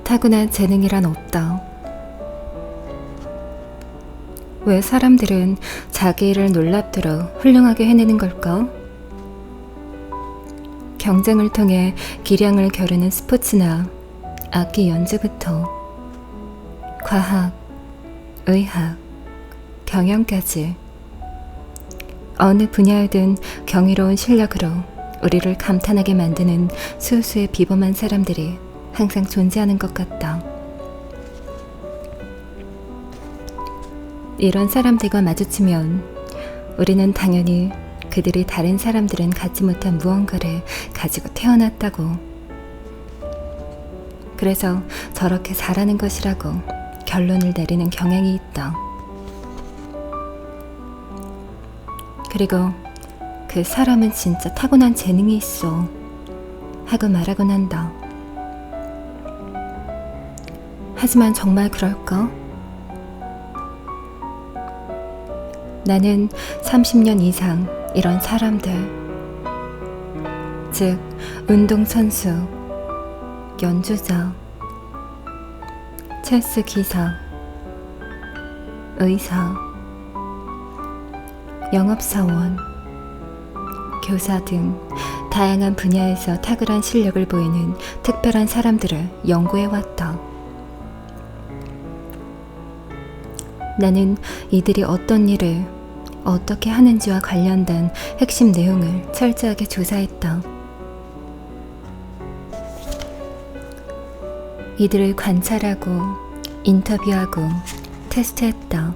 타고난 재능이란 없다. 왜 사람들은 자기 일을 놀랍도록 훌륭하게 해내는 걸까? 경쟁을 통해 기량을 겨루는 스포츠나 악기 연주부터 과학, 의학, 경영까지 어느 분야에든 경이로운 실력으로 우리를 감탄하게 만드는 수수의 비범한 사람들이 항상 존재하는 것 같다. 이런 사람들과 마주치면 우리는 당연히 그들이 다른 사람들은 갖지 못한 무언가를 가지고 태어났다고, 그래서 저렇게 잘하는 것이라고 결론을 내리는 경향이 있다. 그리고 그 사람은 진짜 타고난 재능이 있어 하고 말하곤 한다. 하지만 정말 그럴까? 나는 30년 이상 이런 사람들, 즉 운동선수, 연주자, 체스 기사, 의사, 영업사원, 교사 등 다양한 분야에서 탁월한 실력을 보이는 특별한 사람들을 연구해왔다. 나는 이들이 어떤 일을 어떻게 하는지와 관련된 핵심 내용을 철저하게 조사했다. 이들을 관찰하고 인터뷰하고 테스트했다.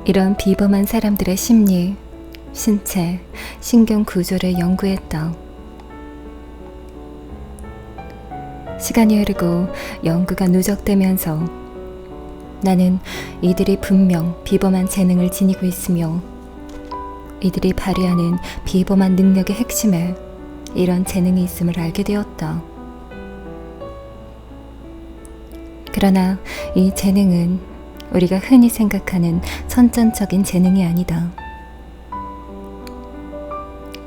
이런 비범한 사람들의 심리, 신체, 신경 구조를 연구했다. 시간이 흐르고 연구가 누적되면서 나는 이들이 분명 비범한 재능을 지니고 있으며 이들이 발휘하는 비범한 능력의 핵심에 이런 재능이 있음을 알게 되었다. 그러나 이 재능은 우리가 흔히 생각하는 선천적인 재능이 아니다.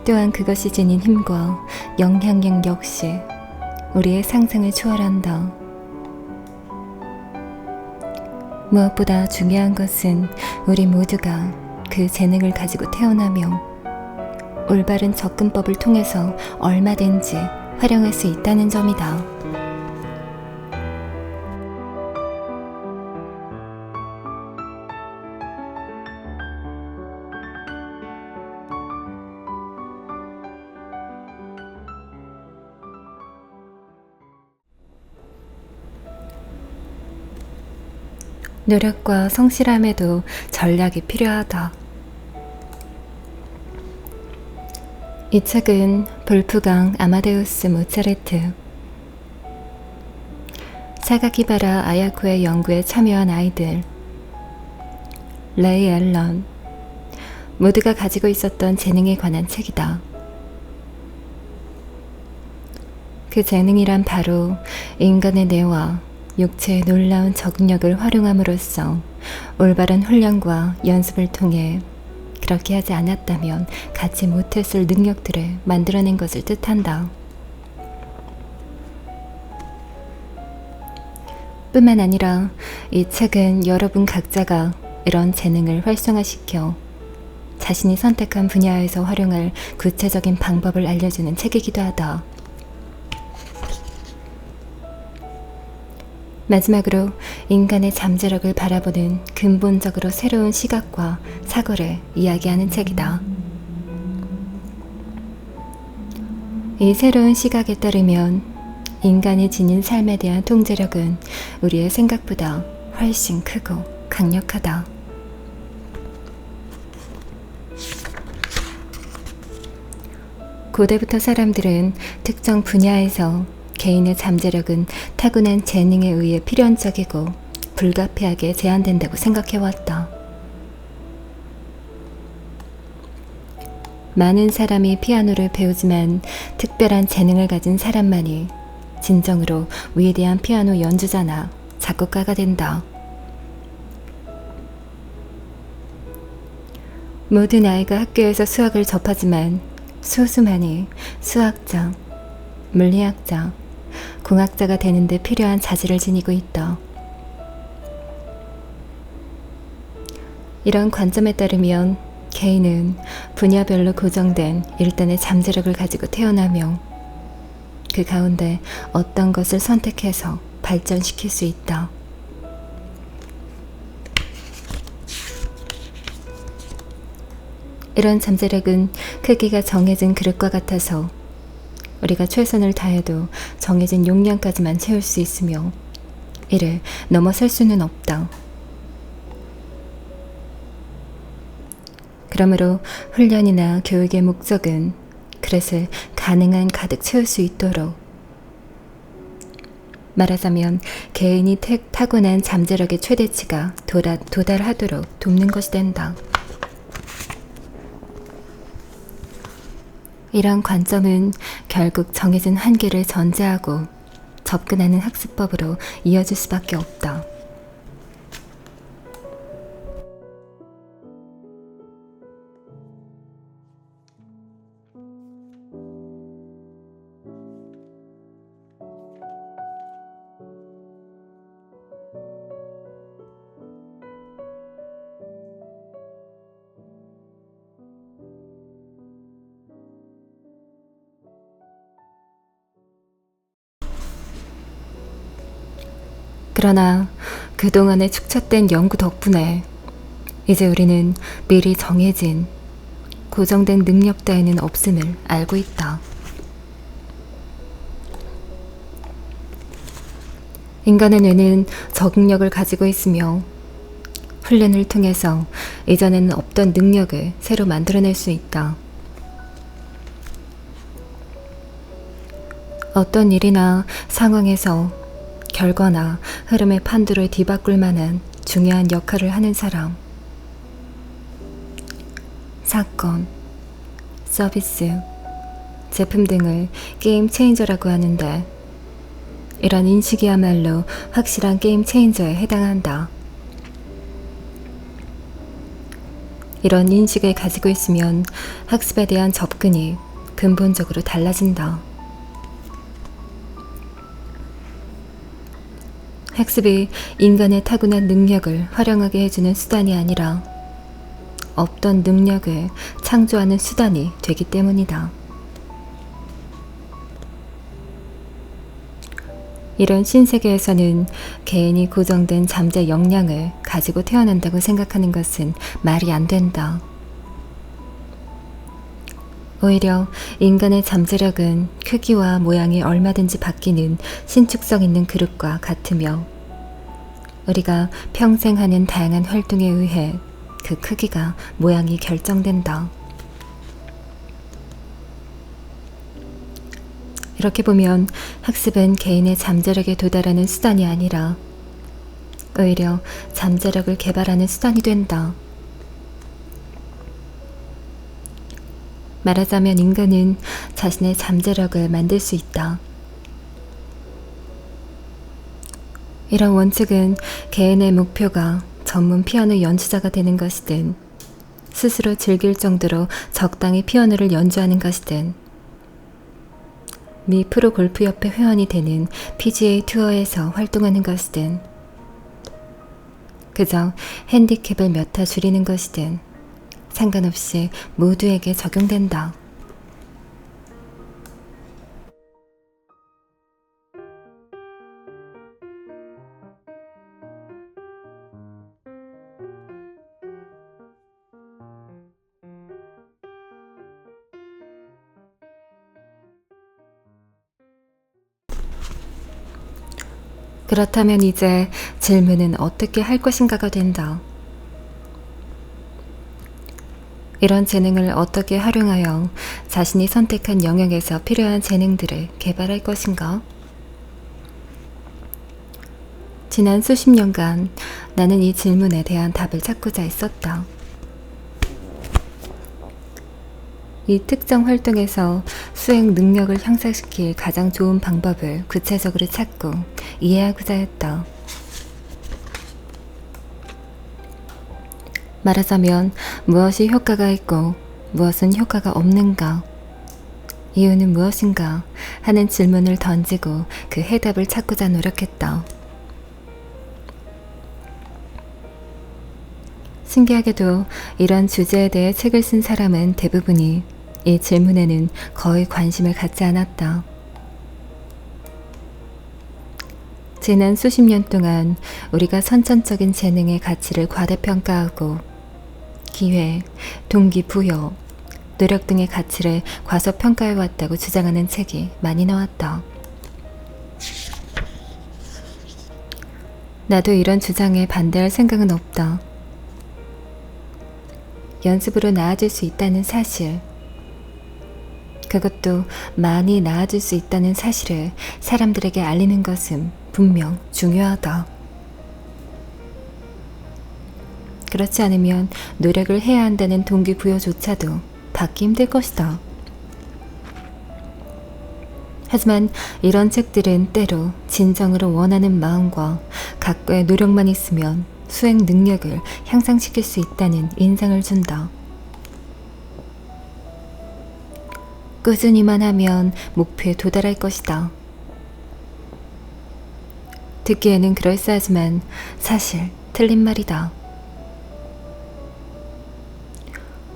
또한 그것이 지닌 힘과 영향력 역시 우리의 상상을 초월한다. 무엇보다 중요한 것은 우리 모두가 그 재능을 가지고 태어나며 올바른 접근법을 통해서 얼마든지 활용할 수 있다는 점이다. 노력과 성실함에도 전략이 필요하다. 이 책은 볼프강 아마데우스 모차르트, 사가키바라 아야코의 연구에 참여한 아이들, 레이 앨런 모두가 가지고 있었던 재능에 관한 책이다. 그 재능이란 바로 인간의 뇌와 육체의 놀라운 적응력을 활용함으로써 올바른 훈련과 연습을 통해 그렇게 하지 않았다면 갖지 못했을 능력들을 만들어낸 것을 뜻한다. 뿐만 아니라 이 책은 여러분 각자가 이런 재능을 활성화시켜 자신이 선택한 분야에서 활용할 구체적인 방법을 알려주는 책이기도 하다. 마지막으로 인간의 잠재력을 바라보는 근본적으로 새로운 시각과 사고를 이야기하는 책이다. 이 새로운 시각에 따르면 인간이 지닌 삶에 대한 통제력은 우리의 생각보다 훨씬 크고 강력하다. 고대부터 사람들은 특정 분야에서 개인의 잠재력은 타고난 재능에 의해 필연적이고 불가피하게 제한된다고 생각해왔다. 많은 사람이 피아노를 배우지만 특별한 재능을 가진 사람만이 진정으로 위대한 피아노 연주자나 작곡가가 된다. 모든 아이가 학교에서 수학을 접하지만 소수만이 수학적, 물리학자, 공학자가 되는데 필요한 자질을 지니고 있다. 이런 관점에 따르면 개인은 분야별로 고정된 일단의 잠재력을 가지고 태어나며 그 가운데 어떤 것을 선택해서 발전시킬 수 있다. 이런 잠재력은 크기가 정해진 그릇과 같아서 우리가 최선을 다해도 정해진 용량까지만 채울 수 있으며 이를 넘어설 수는 없다. 그러므로 훈련이나 교육의 목적은 그릇을 가능한 가득 채울 수 있도록, 말하자면 개인이 타고난 잠재력의 최대치가 도달하도록 돕는 것이 된다. 이런 관점은 결국 정해진 한계를 전제하고 접근하는 학습법으로 이어질 수밖에 없다. 그러나 그동안의 축적된 연구 덕분에 이제 우리는 미리 정해진 고정된 능력 따위는 없음을 알고 있다. 인간의 뇌는 적응력을 가지고 있으며 훈련을 통해서 이전에는 없던 능력을 새로 만들어낼 수 있다. 어떤 일이나 상황에서 결과나 흐름의 판도를 뒤바꿀 만한 중요한 역할을 하는 사람, 사건, 서비스, 제품 등을 게임 체인저라고 하는데 이런 인식이야말로 확실한 게임 체인저에 해당한다. 이런 인식을 가지고 있으면 학습에 대한 접근이 근본적으로 달라진다. 학습이 인간의 타고난 능력을 활용하게 해주는 수단이 아니라 없던 능력을 창조하는 수단이 되기 때문이다. 이런 신세계에서는 개인이 고정된 잠재 역량을 가지고 태어난다고 생각하는 것은 말이 안 된다. 오히려 인간의 잠재력은 크기와 모양이 얼마든지 바뀌는 신축성 있는 그릇과 같으며 우리가 평생 하는 다양한 활동에 의해 그 크기가 모양이 결정된다. 이렇게 보면 학습은 개인의 잠재력에 도달하는 수단이 아니라 오히려 잠재력을 개발하는 수단이 된다. 말하자면 인간은 자신의 잠재력을 만들 수 있다. 이런 원칙은 개인의 목표가 전문 피아노 연주자가 되는 것이든 스스로 즐길 정도로 적당히 피아노를 연주하는 것이든 미 프로골프협회 회원이 되는 PGA 투어에서 활동하는 것이든 그저 핸디캡을 몇 타 줄이는 것이든 상관없이 모두에게 적용된다. 그렇다면 이제 질문은 어떻게 할 것인가가 된다. 이런 재능을 어떻게 활용하여 자신이 선택한 영역에서 필요한 재능들을 개발할 것인가? 지난 수십 년간 나는 이 질문에 대한 답을 찾고자 했었다. 이 특정 활동에서 수행 능력을 향상시킬 가장 좋은 방법을 구체적으로 찾고 이해하고자 했다. 말하자면 무엇이 효과가 있고 무엇은 효과가 없는가, 이유는 무엇인가 하는 질문을 던지고 그 해답을 찾고자 노력했다. 신기하게도 이런 주제에 대해 책을 쓴 사람은 대부분이 이 질문에는 거의 관심을 갖지 않았다. 지난 수십 년 동안 우리가 선천적인 재능의 가치를 과대평가하고 기회, 동기부여, 노력 등의 가치를 과소평가해왔다고 주장하는 책이 많이 나왔다. 나도 이런 주장에 반대할 생각은 없다. 연습으로 나아질 수 있다는 사실, 그것도 많이 나아질 수 있다는 사실을 사람들에게 알리는 것은 분명 중요하다. 그렇지 않으면 노력을 해야 한다는 동기부여조차도 받기 힘들 것이다. 하지만 이런 책들은 때로 진정으로 원하는 마음과 각고의 노력만 있으면 수행 능력을 향상시킬 수 있다는 인상을 준다. 꾸준히만 하면 목표에 도달할 것이다. 듣기에는 그럴싸하지만 사실 틀린 말이다.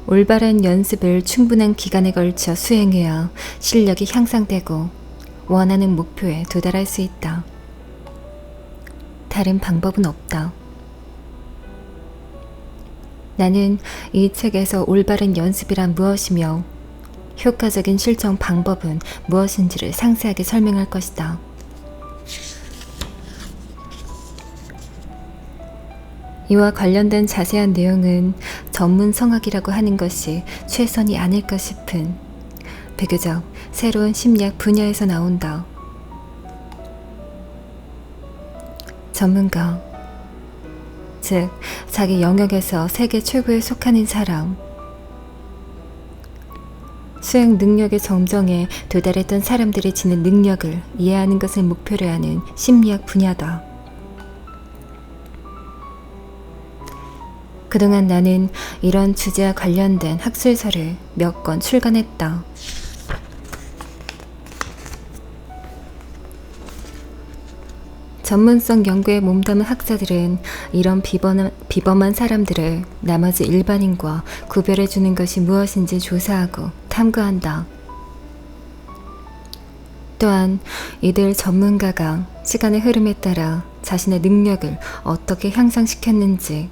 올바른 연습을 충분한 기간에 걸쳐 수행해야 실력이 향상되고 원하는 목표에 도달할 수 있다. 다른 방법은 없다. 나는 이 책에서 올바른 연습이란 무엇이며 효과적인 실천 방법은 무엇인지를 상세하게 설명할 것이다. 이와 관련된 자세한 내용은 전문 성학이라고 하는 것이 최선이 아닐까 싶은 비교적 새로운 심리학 분야에서 나온다. 전문가, 즉 자기 영역에서 세계 최고에 속하는 사람, 수행 능력의 정정에 도달했던 사람들이 지닌 능력을 이해하는 것을 목표로 하는 심리학 분야다. 그동안 나는 이런 주제와 관련된 학술서를 몇 권 출간했다. 전문성 연구에 몸담은 학자들은 이런 비범한 사람들을 나머지 일반인과 구별해주는 것이 무엇인지 조사하고 탐구한다. 또한 이들 전문가가 시간의 흐름에 따라 자신의 능력을 어떻게 향상시켰는지,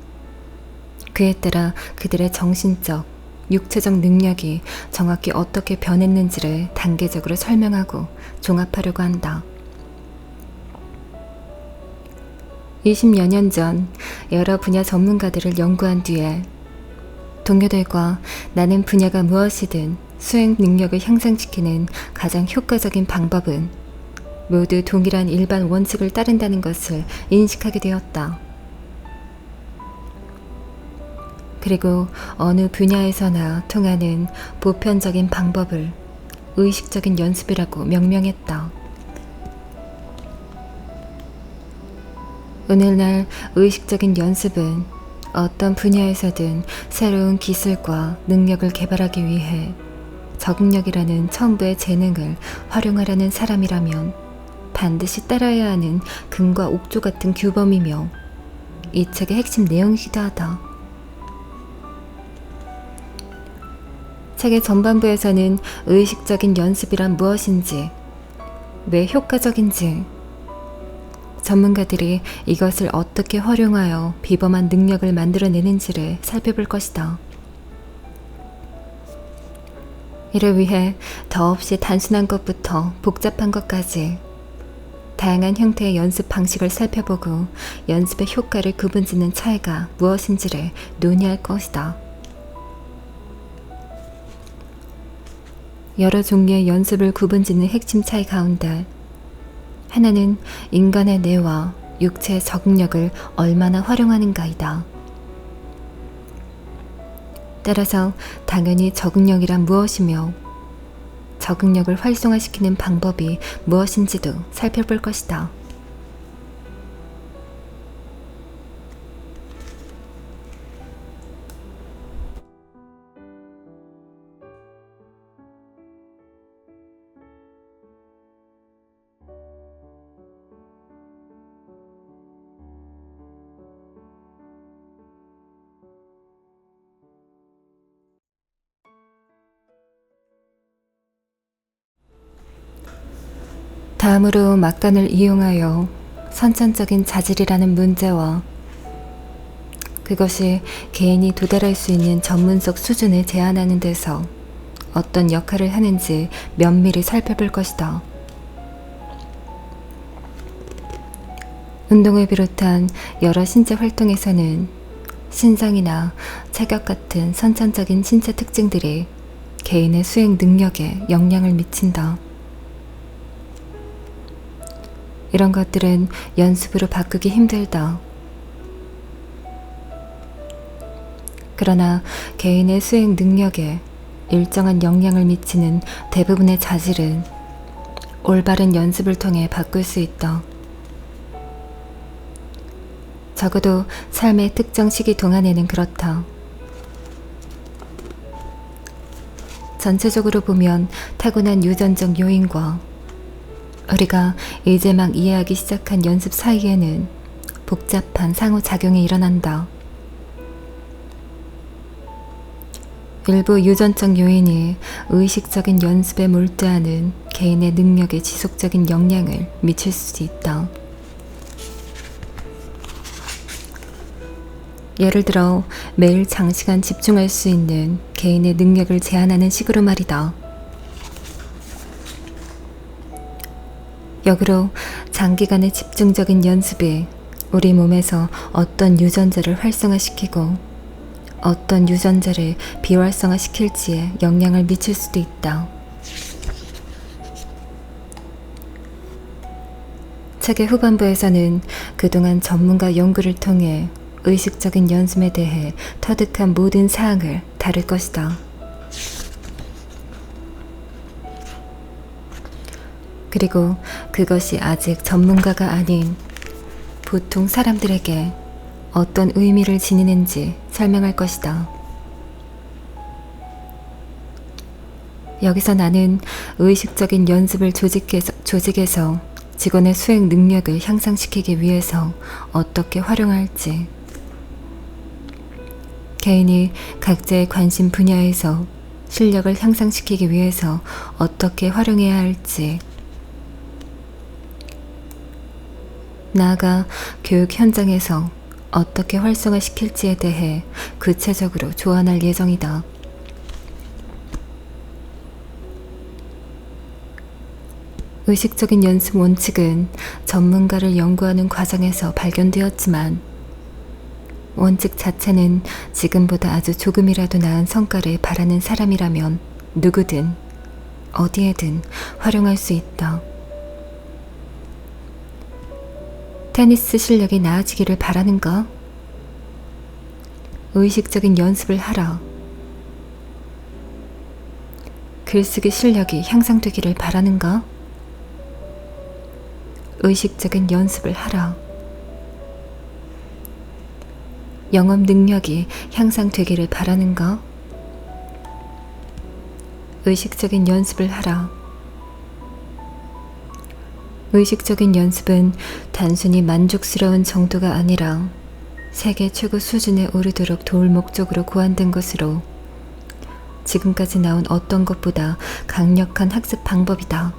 그에 따라 그들의 정신적, 육체적 능력이 정확히 어떻게 변했는지를 단계적으로 설명하고 종합하려고 한다. 20여 년 전 여러 분야 전문가들을 연구한 뒤에 동료들과 나는 분야가 무엇이든 수행 능력을 향상시키는 가장 효과적인 방법은 모두 동일한 일반 원칙을 따른다는 것을 인식하게 되었다. 그리고 어느 분야에서나 통하는 보편적인 방법을 의식적인 연습이라고 명명했다. 오늘날 의식적인 연습은 어떤 분야에서든 새로운 기술과 능력을 개발하기 위해 적응력이라는 첨부의 재능을 활용하려는 사람이라면 반드시 따라야 하는 금과 옥조 같은 규범이며 이 책의 핵심 내용이기도 하다. 책의 전반부에서는 의식적인 연습이란 무엇인지, 왜 효과적인지, 전문가들이 이것을 어떻게 활용하여 비범한 능력을 만들어내는지를 살펴볼 것이다. 이를 위해 더없이 단순한 것부터 복잡한 것까지 다양한 형태의 연습 방식을 살펴보고 연습의 효과를 구분짓는 차이가 무엇인지를 논의할 것이다. 여러 종류의 연습을 구분짓는 핵심 차이 가운데 하나는 인간의 뇌와 육체의 적응력을 얼마나 활용하는가이다. 따라서 당연히 적응력이란 무엇이며 적응력을 활성화시키는 방법이 무엇인지도 살펴볼 것이다. 다음으로 막간을 이용하여 선천적인 자질이라는 문제와 그것이 개인이 도달할 수 있는 전문적 수준을 제한하는 데서 어떤 역할을 하는지 면밀히 살펴볼 것이다. 운동을 비롯한 여러 신체 활동에서는 신장이나 체격 같은 선천적인 신체 특징들이 개인의 수행 능력에 영향을 미친다. 이런 것들은 연습으로 바꾸기 힘들다. 그러나 개인의 수행 능력에 일정한 영향을 미치는 대부분의 자질은 올바른 연습을 통해 바꿀 수 있다. 적어도 삶의 특정 시기 동안에는 그렇다. 전체적으로 보면 타고난 유전적 요인과 우리가 이제 막 이해하기 시작한 연습 사이에는 복잡한 상호작용이 일어난다. 일부 유전적 요인이 의식적인 연습에 몰두하는 개인의 능력에 지속적인 영향을 미칠 수 있다. 예를 들어 매일 장시간 집중할 수 있는 개인의 능력을 제한하는 식으로 말이다. 역으로 장기간의 집중적인 연습이 우리 몸에서 어떤 유전자를 활성화시키고 어떤 유전자를 비활성화시킬지에 영향을 미칠 수도 있다. 책의 후반부에서는 그동안 전문가 연구를 통해 의식적인 연습에 대해 터득한 모든 사항을 다룰 것이다. 그리고 그것이 아직 전문가가 아닌 보통 사람들에게 어떤 의미를 지니는지 설명할 것이다. 여기서 나는 의식적인 연습을 조직에서 직원의 수행 능력을 향상시키기 위해서 어떻게 활용할지, 개인이 각자의 관심 분야에서 실력을 향상시키기 위해서 어떻게 활용해야 할지, 나아가 교육 현장에서 어떻게 활성화시킬지에 대해 구체적으로 조언할 예정이다. 의식적인 연습 원칙은 전문가를 연구하는 과정에서 발견되었지만 원칙 자체는 지금보다 아주 조금이라도 나은 성과를 바라는 사람이라면 누구든 어디에든 활용할 수 있다. 테니스 실력이 나아지기를 바라는가? 의식적인 연습을 하라. 글쓰기 실력이 향상되기를 바라는가? 의식적인 연습을 하라. 영업 능력이 향상되기를 바라는가? 의식적인 연습을 하라. 의식적인 연습은 단순히 만족스러운 정도가 아니라 세계 최고 수준에 오르도록 도울 목적으로 고안된 것으로 지금까지 나온 어떤 것보다 강력한 학습 방법이다.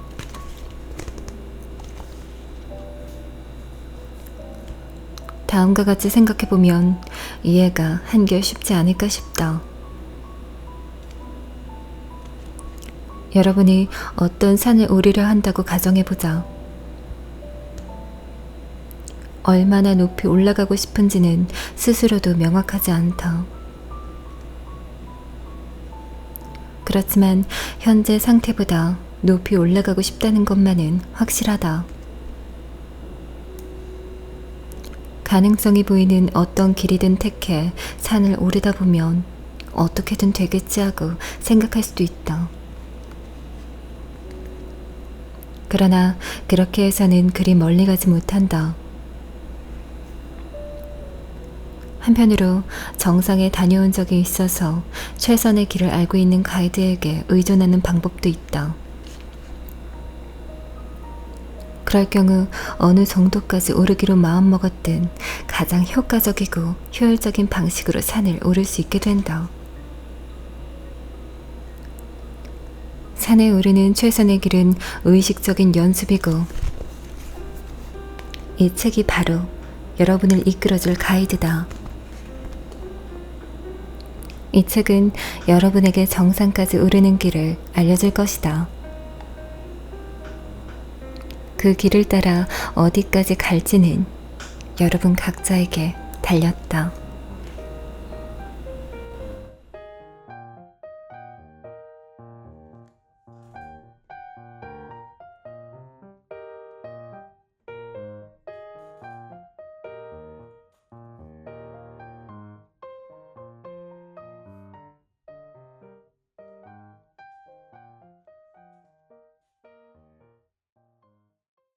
다음과 같이 생각해보면 이해가 한결 쉽지 않을까 싶다. 여러분이 어떤 산을 오르려 한다고 가정해보자. 얼마나 높이 올라가고 싶은지는 스스로도 명확하지 않다. 그렇지만 현재 상태보다 높이 올라가고 싶다는 것만은 확실하다. 가능성이 보이는 어떤 길이든 택해 산을 오르다 보면 어떻게든 되겠지 하고 생각할 수도 있다. 그러나 그렇게 해서는 그리 멀리 가지 못한다. 한편으로 정상에 다녀온 적이 있어서 최선의 길을 알고 있는 가이드에게 의존하는 방법도 있다. 그럴 경우 어느 정도까지 오르기로 마음먹었든 가장 효과적이고 효율적인 방식으로 산을 오를 수 있게 된다. 산에 오르는 최선의 길은 의식적인 연습이고, 이 책이 바로 여러분을 이끌어줄 가이드다. 이 책은 여러분에게 정상까지 오르는 길을 알려줄 것이다. 그 길을 따라 어디까지 갈지는 여러분 각자에게 달렸다.